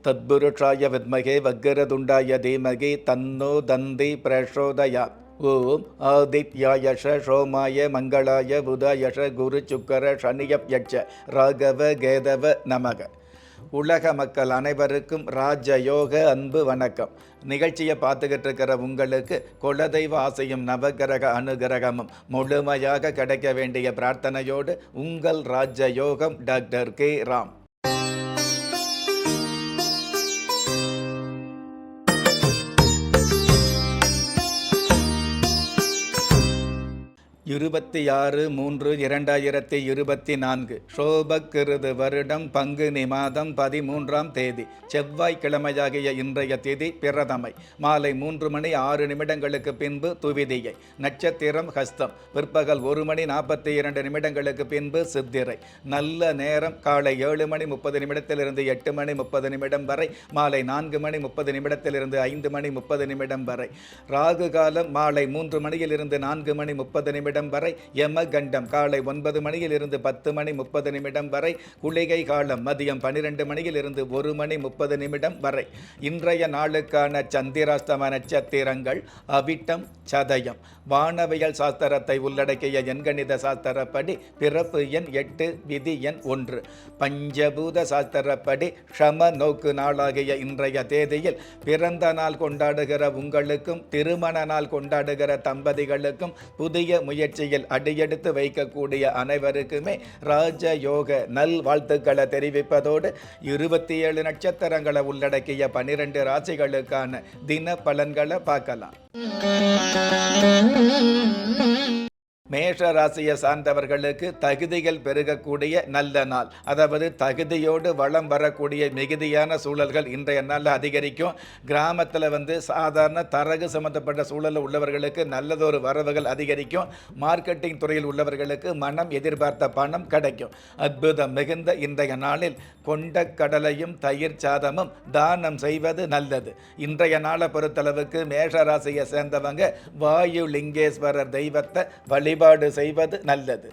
தத்புருஷாய வித்மகே வக்கரதுண்டாய தீமகி தன்னோ தந்தி பிரசோதயாத். ஓம் ஆதித்யாயஷ சோமாய மங்களாய புதாயஷ குரு சுக்கர சனியப் யட்ச ராகவ கேதவ நமக. உலக மக்கள் அனைவருக்கும் ராஜயோக அன்பு வணக்கம். நிகழ்ச்சியை பார்த்துக்கிட்டு இருக்கிற உங்களுக்கு குலதெய்வ ஆசையும் நவகிரக அனுகிரகமும் முழுமையாக கிடைக்க வேண்டிய பிரார்த்தனையோடு உங்கள் ராஜயோகம் டாக்டர் கே ராம். 26/3/2024 சோபக்கிருது வருடம் பங்குனி மாதம் 13ஆம் தேதி செவ்வாய்க்கிழமையாகிய இன்றைய திதி பிரதமை. மாலை 3:06 பின்பு துவிதியை. நட்சத்திரம் ஹஸ்தம். பிற்பகல் 1:42 பின்பு சித்திரை. நல்ல நேரம் காலை 7:30 8:30 வரை, மாலை 4:30 5:30 வரை. ராகு காலம் மாலை 3 4:30 வரை. யமகண்டம் காலை 9 10:30 வரை. குளிகை காலம் மதியம் 12 1:30 வரை. இன்றைய நாளுக்கான சந்திராஷ்டம நட்சத்திரங்கள் அவிட்டம், சதயம். வானவியல் சாஸ்திரத்தை உள்ளடக்கிய எண்கணித சாஸ்திரப்படி பிறப்பு எண் 8, விதி எண் 1. பஞ்சபூத சாஸ்திரப்படி ஷம நோக்கு நாளாகிய இன்றைய தேதியில் பிறந்த நாள் கொண்டாடுகிற உங்களுக்கும் திருமண நாள் கொண்டாடுகிற தம்பதிகளுக்கும் புதிய முயற்சியில் அடியெடுத்து வைக்கக்கூடிய அனைவருக்குமே ராஜயோக நல் வாழ்த்துக்களை தெரிவிப்பதோடு 27 நட்சத்திரங்களை உள்ளடக்கிய 12 ராசிகளுக்கான தின பலன்களை பார்க்கலாம். மேஷ ராசியை சார்ந்தவர்களுக்கு தகுதிகள் பெருகக்கூடிய நல்ல நாள். அதாவது தகுதியோடு வளம் வரக்கூடிய மிகுதியான சூழல்கள் இன்றைய நாளில் அதிகரிக்கும். கிராமத்தில் சாதாரண தரகு சம்பந்தப்பட்ட சூழலில் உள்ளவர்களுக்கு நல்லதொரு வரவுகள் அதிகரிக்கும். மார்க்கெட்டிங் துறையில் உள்ளவர்களுக்கு மனம் எதிர்பார்த்த பணம் கிடைக்கும். அற்புதம் மிகுந்த இன்றைய நாளில் கொண்ட கடலையும் தயிர் சாதமும் தானம் செய்வது நல்லது. இன்றைய நாளை பொறுத்தளவுக்கு மேஷ ராசியை சேர்ந்தவங்க வாயு லிங்கேஸ்வரர் தெய்வத்தை வழிபாடு செய்வது நல்லது.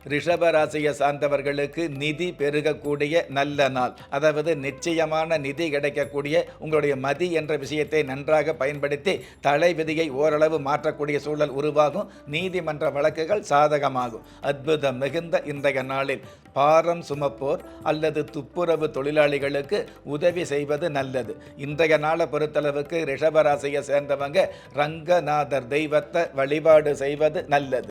ரிஷப ராசியை சார்ந்தவர்களுக்கு நிதி பெருகக்கூடிய நல்ல நாள். அதாவது நிச்சயமான நிதி கிடைக்கக்கூடிய, உங்களுடைய மதி என்ற விஷயத்தை நன்றாக பயன்படுத்தி தலை விதியை ஓரளவு மாற்றக்கூடிய சூழல் உருவாகும். நீதிமன்ற வழக்குகள் சாதகமாகும். அற்புதம் மிகுந்த இன்றைய நாளில் பாரம் சுமப்போர் அல்லது துப்புரவு தொழிலாளிகளுக்கு உதவி செய்வது நல்லது. இன்றைய நாளை பொறுத்தளவுக்கு ரிஷப ராசியை சேர்ந்தவங்க ரங்கநாதர் தெய்வத்தை வழிபாடு செய்வது நல்லது.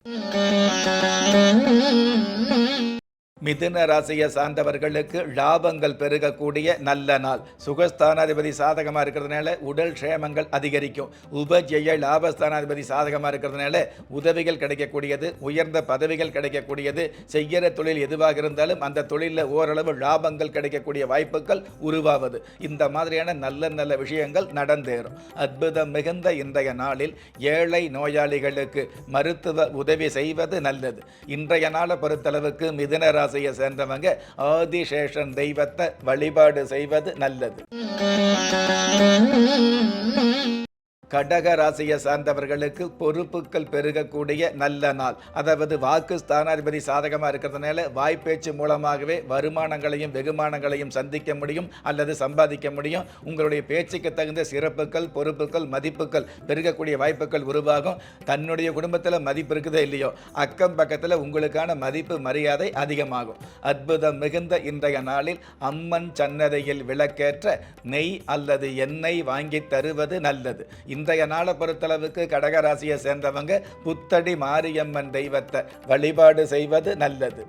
மிதுன ராசியை சார்ந்தவர்களுக்கு லாபங்கள் பெருகக்கூடிய நல்ல நாள். சுகஸ்தானாதிபதி சாதகமாக இருக்கிறதுனால உடல் க்ஷேமங்கள் அதிகரிக்கும். உபஜெய லாபஸ்தானாதிபதி சாதகமாக இருக்கிறதுனால உதவிகள் கிடைக்கக்கூடியது, உயர்ந்த பதவிகள் கிடைக்கக்கூடியது. செய்கிற தொழில் எதுவாக இருந்தாலும் அந்த தொழிலில் ஓரளவு லாபங்கள் கிடைக்கக்கூடிய வாய்ப்புகள் உருவாவது. இந்த மாதிரியான நல்ல நல்ல விஷயங்கள் நடந்தேறும். அற்புதம் மிகுந்த இன்றைய நாளில் ஏழை நோயாளிகளுக்கு மருத்துவ உதவி செய்வது நல்லது. இன்றைய நாளை பொறுத்தளவுக்கு மிதுன ராசியை சேர்ந்தவங்க ஆதிசேஷன் தெய்வத்தை வழிபாடு செய்வது நல்லது. கடக ராசியை சார்ந்தவர்களுக்கு பொறுப்புகள் பெருகக்கூடிய நல்ல நாள். அதாவது வாக்கு ஸ்தானாதிபதி சாதகமாக இருக்கிறதுனால வாய்ப்பேச்சு மூலமாகவே வருமானங்களையும் வெகுமானங்களையும் சந்திக்க முடியும் அல்லது சம்பாதிக்க முடியும். உங்களுடைய பேச்சுக்கு தகுந்த சிறப்புகள், பொறுப்புகள், மதிப்புகள் பெருகக்கூடிய வாய்ப்புகள் உருவாகும். தன்னுடைய குடும்பத்தில் மதிப்பு இருக்குதோ இல்லையோ, அக்கம் பக்கத்தில் உங்களுக்கான மதிப்பு மரியாதை அதிகமாகும். அற்புதம் மிகுந்த இன்றைய நாளில் அம்மன் சன்னதியில் விளக்கேற்ற நெய் அல்லது எண்ணெய் வாங்கி தருவது நல்லது. இன்றைய நாளை பொறுத்தளவுக்கு கடகராசியை சேர்ந்தவங்க புத்தடி மாரியம்மன் தெய்வத்தை வழிபாடு செய்வது நல்லது.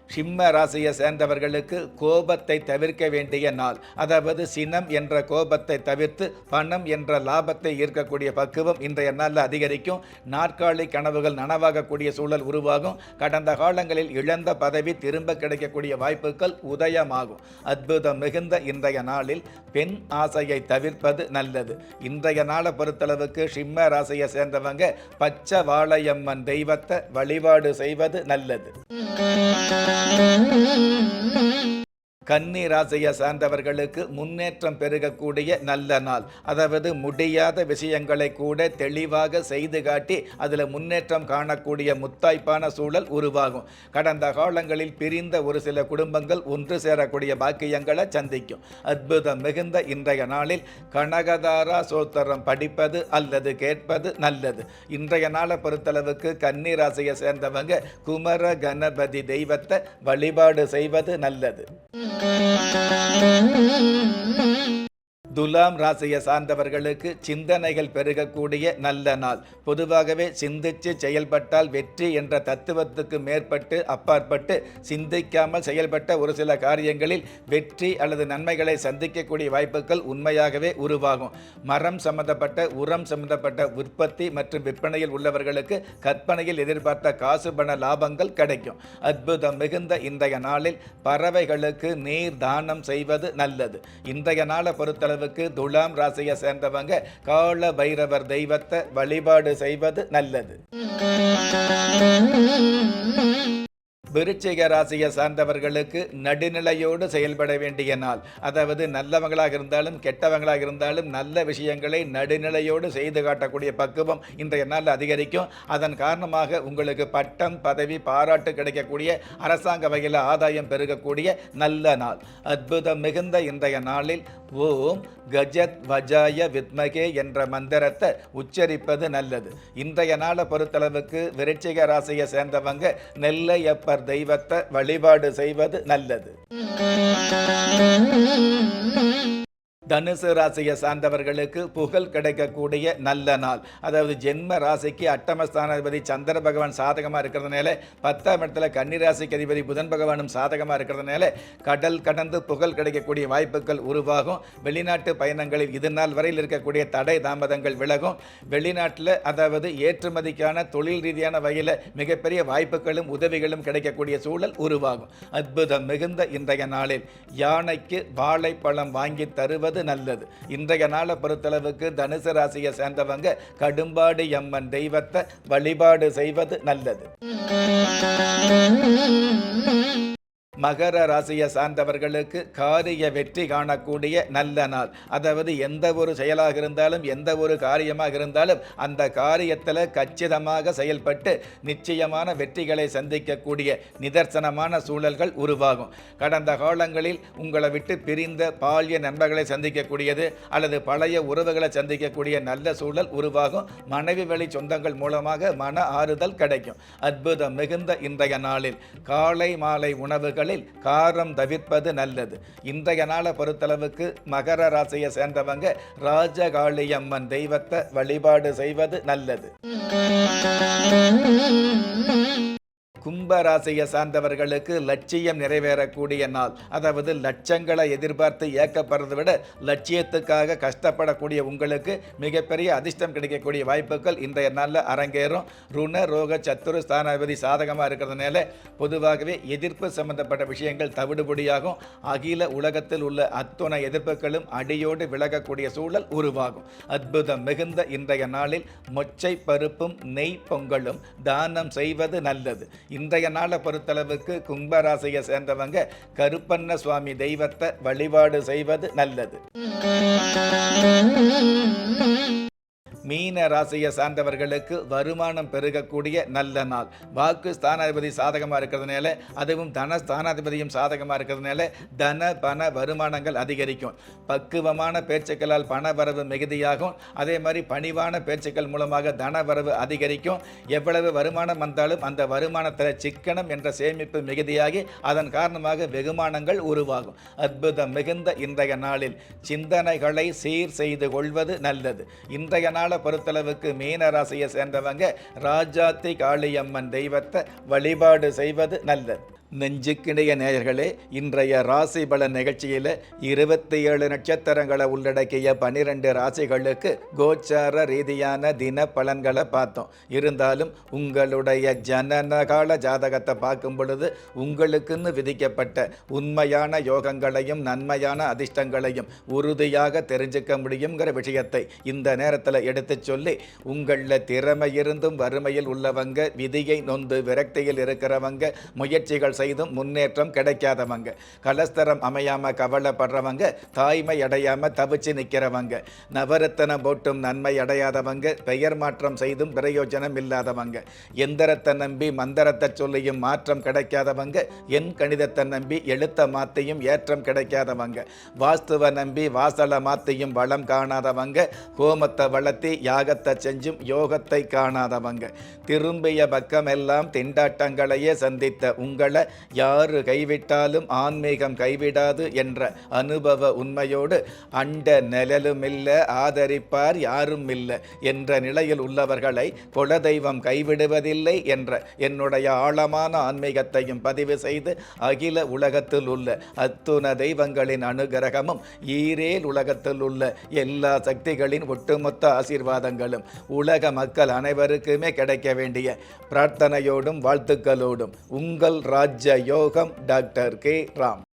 சிம்ம ராசியை சேர்ந்தவர்களுக்கு கோபத்தை தவிர்க்க வேண்டிய நாள். அதாவது சினம் என்ற கோபத்தை தவிர்த்து பணம் என்ற லாபத்தை ஈர்க்கக்கூடிய பக்குவம் இன்றைய நாளில் அதிகரிக்கும். நாற்காலி கனவுகள் நனவாகக்கூடிய சூழல் உருவாகும். கடந்த காலங்களில் இழந்த பதவி திரும்ப கிடைக்கக்கூடிய வாய்ப்புகள் உதயமாகும். அற்புதம் மிகுந்த இன்றைய நாளில் பெண் ஆசையை தவிர்ப்பது நல்லது. இன்றைய நாளை பொறுத்தளவுக்கு சிம்ம ராசியை சேர்ந்தவங்க பச்சை வாழையம்மன் தெய்வத்தை வழிபாடு செய்வது நல்லது. கன்னி ராசியை சார்ந்தவர்களுக்கு முன்னேற்றம் பெருகக்கூடிய நல்ல நாள். அதாவது முடியாத விஷயங்களை கூட தெளிவாக செய்து காட்டி அதில் முன்னேற்றம் காணக்கூடிய முத்தாய்ப்பான சூழல் உருவாகும். கடந்த காலங்களில் பிரிந்த ஒரு சில குடும்பங்கள் ஒன்று சேரக்கூடிய பாக்கியங்களை சந்திக்கும். அற்புதம் மிகுந்த இன்றைய நாளில் கனகதாரா சோத்திரம் படிப்பது அல்லது கேட்பது நல்லது. இன்றைய நாளை பொறுத்தளவுக்கு கன்னி ராசியை சேர்ந்தவங்க குமர கணபதி தெய்வத்தை வழிபாடு செய்வது நல்லது. துலாம் ராசியை சார்ந்தவர்களுக்கு சிந்தனைகள் பெருகக்கூடிய நல்ல நாள். பொதுவாகவே சிந்திச்சு செயல்பட்டால் வெற்றி என்ற தத்துவத்துக்கு மேற்பட்டு அப்பாற்பட்டு சிந்திக்காமல் செயல்பட்ட ஒரு சில காரியங்களில் வெற்றி அல்லது நன்மைகளை சந்திக்கக்கூடிய வாய்ப்புகள் உண்மையாகவே உருவாகும். மரம் சம்பந்தப்பட்ட உரம் சம்பந்தப்பட்ட உற்பத்தி மற்றும் விற்பனையில் உள்ளவர்களுக்கு கற்பனையில் எதிர்பார்த்த காசு பண லாபங்கள் கிடைக்கும். அற்புதம் மிகுந்த இன்றைய நாளில் பறவைகளுக்கு நீர் தானம் செய்வது நல்லது. இன்றைய நாளை பொறுத்தளவு துலாம் ராசியை சேர்ந்தவங்க கால பைரவர் தெய்வத்தை வழிபாடு செய்வது நல்லது. விருச்சிக ராசியை சார்ந்தவர்களுக்கு நடுநிலையோடு செயல்பட வேண்டிய நாள். அதாவது நல்லவங்களாக இருந்தாலும் கெட்டவங்களாக இருந்தாலும் நல்ல விஷயங்களை நடுநிலையோடு செய்து காட்டக்கூடிய பக்குவம் இன்றைய நாள் அதிகரிக்கும். அதன் காரணமாக உங்களுக்கு பட்டம் பதவி பாராட்டு கிடைக்கக்கூடிய அரசாங்க வகையில் ஆதாயம் பெருகக்கூடிய நல்ல நாள். அற்புதம் மிகுந்த இன்றைய நாளில் ஓம் கஜத் வஜாய வித்மகே என்ற மந்திரத்தை உச்சரிப்பது நல்லது. இன்றைய நாளை பொறுத்தளவுக்கு விருச்சிக ராசியை சேர்ந்தவங்க நெல்லையப்பர் தெய்வத்தை வழிபாடு செய்வது நல்லது. தனுசு ராசியை சார்ந்தவர்களுக்கு புகழ் கிடைக்கக்கூடிய நல்ல நாள். அதாவது ஜென்ம ராசிக்கு அட்டமஸ்தானாதிபதி சந்திர பகவான் சாதகமாக இருக்கிறதுனால 10ஆம் இடத்துல கன்னி ராசிக்கு அதிபதி புதன் பகவானும் சாதகமாக இருக்கிறதுனால கடல் கடந்து புகழ் கிடைக்கக்கூடிய வாய்ப்புகள் உருவாகும். வெளிநாட்டு பயணங்களில் இது நாள் வரையில் இருக்கக்கூடிய தடை தாமதங்கள் விலகும். வெளிநாட்டில் அதாவது ஏற்றுமதிக்கான தொழில் ரீதியான வகையில் மிகப்பெரிய வாய்ப்புகளும் உதவிகளும் கிடைக்கக்கூடிய சூழல் உருவாகும். அற்புதம் மிகுந்த இன்றைய நாளில் யானைக்கு வாழைப்பழம் வாங்கி தருவது நல்லது. இன்றைய நாளை பொறுத்தளவுக்கு தனுசு ராசியை சேர்ந்தவங்க கடும்பாடி அம்மன் தெய்வத்தை வழிபாடு செய்வது நல்லது. மகர ராசியை சார்ந்தவர்களுக்கு காரிய வெற்றி காணக்கூடிய நல்ல நாள். அதாவது எந்த ஒரு செயலாக இருந்தாலும் எந்த ஒரு காரியமாக இருந்தாலும் அந்த காரியத்தில் கச்சிதமாக செயல்பட்டு நிச்சயமான வெற்றிகளை சந்திக்கக்கூடிய நிதர்சனமான சூழல்கள் உருவாகும். கடந்த காலங்களில் உங்களை விட்டு பிரிந்த பால்ய நண்பர்களை சந்திக்கக்கூடியது அல்லது பழைய உறவுகளை சந்திக்கக்கூடிய நல்ல சூழல் உருவாகும். மனைவி வழி சொந்தங்கள் மூலமாக மன ஆறுதல் கிடைக்கும். அற்புதம் மிகுந்த இன்றைய நாளில் காலை மாலை உணவுகளில் காரம் தவிர்ப்பது நல்லது. இன்றைய நாளை பொறுத்தளவுக்கு மகர ராசியை சேர்ந்தவங்க ராஜகாளி அம்மன் தெய்வத்தை வழிபாடு செய்வது நல்லது. கும்ப ராசியை சார்ந்தவர்களுக்கு லட்சியம் நிறைவேறக்கூடிய நாள். அதாவது லட்சங்களை எதிர்பார்த்து ஏக்கப்படுறதை விட லட்சியத்துக்காக கஷ்டப்படக்கூடிய உங்களுக்கு மிகப்பெரிய அதிர்ஷ்டம் கிடைக்கக்கூடிய வாய்ப்புகள் இன்றைய நாளில் அரங்கேறும். ருண ரோக சத்துரு ஸ்தானாதிபதி சாதகமாக இருக்கிறதுனால பொதுவாகவே எதிர்ப்பு சம்பந்தப்பட்ட விஷயங்கள் தவிடுபடியாகும். அகில உலகத்தில் உள்ள அத்துணை எதிர்ப்புகளும் அடியோடு விலகக்கூடிய சூழல் உருவாகும். அற்புதம் மிகுந்த இன்றைய நாளில் மொச்சை பருப்பும் நெய் பொங்கலும் தானம் செய்வது நல்லது. இன்றைய நாளை பொறுத்தளவுக்கு கும்பராசியை சேர்ந்தவங்க கருப்பண்ண சுவாமி தெய்வத்தை வழிபாடு செய்வது நல்லது. மீன ராசியை சார்ந்தவர்களுக்கு வருமானம் பெருகக்கூடிய நல்ல நாள். வாக்கு ஸ்தானாதிபதி சாதகமாக இருக்கிறதுனால அதுவும் தன ஸ்தானாதிபதியும் சாதகமாக இருக்கிறதுனால தன பண வருமானங்கள் அதிகரிக்கும். பக்குவமான பேச்சுக்களால் பண வரவு மிகுதியாகும். அதே மாதிரி பணிவான பேச்சுக்கள் மூலமாக தன வரவு அதிகரிக்கும். எவ்வளவு வருமானம் வந்தாலும் அந்த வருமானத்தில் சிக்கனம் என்ற சேமிப்பு மிகுதியாகி அதன் காரணமாக வெகுமானங்கள் உருவாகும். அற்புதம் மிகுந்த இன்றைய நாளில் சிந்தனைகளை சீர் செய்து கொள்வது நல்லது. இன்றைய நாள் பொறுத்தளவுக்கு மீன ராசியை சேர்ந்தவங்க ராஜாத்தி காளியம்மன் தெய்வத்தை வழிபாடு செய்வது நல்லது. நெஞ்சுக்கிணைய நேயர்களே, இன்றைய ராசி பலன் நிகழ்ச்சியில் 27 நட்சத்திரங்களை உள்ளடக்கிய 12 ராசிகளுக்கு கோச்சார ரீதியான தின பலன்களை பார்த்தோம். இருந்தாலும் உங்களுடைய ஜனனகால ஜாதகத்தை பார்க்கும் பொழுது உங்களுக்குன்னு விதிக்கப்பட்ட உண்மையான யோகங்களையும் நன்மையான அதிர்ஷ்டங்களையும் உறுதியாக தெரிஞ்சுக்க முடியுங்கிற விஷயத்தை இந்த நேரத்தில் எடுத்து சொல்லி, உங்களில் திறமை இருந்தும் வறுமையில் உள்ளவங்க, விதியை நொந்து விரக்தியில் இருக்கிறவங்க, முயற்சிகள் செய்தும் முன்னேற்றம் கிடைக்காதவங்க, கலஸ்தரம் அமையாம கவலைப்படுறவங்க, தாய்மை அடையாம தவிச்சு நிற்கிறவங்க, நவரத்தனம் போட்டும் நன்மை அடையாதவங்க, பெயர் மாற்றம் செய்தும் பிரயோஜனம் இல்லாதவங்க, எந்திரத்தை நம்பி மந்திரத்தை சொல்லியும் மாற்றம் கிடைக்காதவங்க, எண் கணிதத்தை நம்பி எழுத்த மாத்தியும் ஏற்றம் கிடைக்காதவங்க, வாஸ்துவை நம்பி வாசலை மாத்தியும் வளம் காணாதவங்க, ஹோமத்தை வளர்த்தி யாகத்தை செஞ்சும் யோகத்தை காணாதவங்க, திரும்பிய பக்கமெல்லாம் திண்டாட்டங்களையே சந்தித்த உங்களை யாரு கைவிட்டாலும் ஆன்மீகம் கைவிடாது என்ற அனுபவ உண்மையோடு அண்ட நிழலுமில்ல ஆதரிப்பார் யாரும் இல்லை என்ற நிலையில் உள்ளவர்களை குலதெய்வம் கைவிடுவதில்லை என்ற என்னுடைய ஆழமான ஆன்மீகத்தையும் பதிவு செய்து அகில உலகத்தில் உள்ள அத்துண தெய்வங்களின் அனுகிரகமும் ஈரேல் உலகத்தில் உள்ள எல்லா சக்திகளின் ஒட்டுமொத்த ஆசீர்வாதங்களும் உலக மக்கள் அனைவருக்குமே கிடைக்க வேண்டிய பிரார்த்தனையோடும் வாழ்த்துக்களோடும் உங்கள் ராஜ்ய யோகம் டாக்டர் கே ராம்.